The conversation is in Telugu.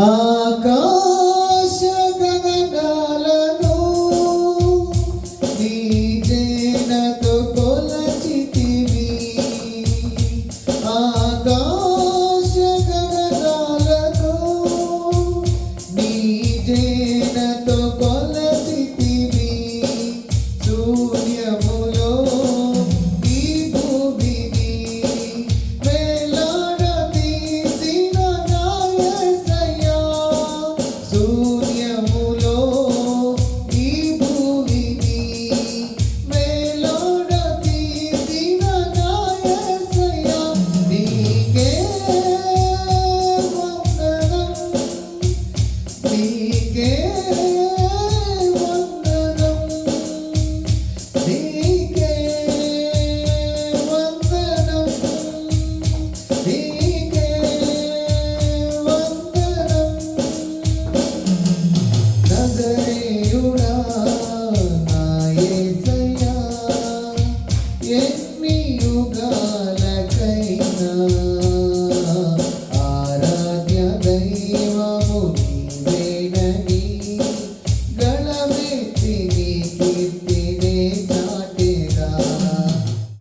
ఆకాశ గగనాలను నీ జేనతో కొలచితివి. ఆకాశ గగనాలను నీ జేనతో కొలచితివి. శూన్యములో ఈ భూమిని వేలాడదీసిన నా యేసయ్యా. శూన్యములో ఈ భూమిని వేలాడదీసిన నా యేసయ్యా. నీకే వందనం, నీకే వందనం, నీకే వందనం, నీకే వందనం. నజరేయుడా నా యేసయ్యా, ఎన్ని యుగాలకైనా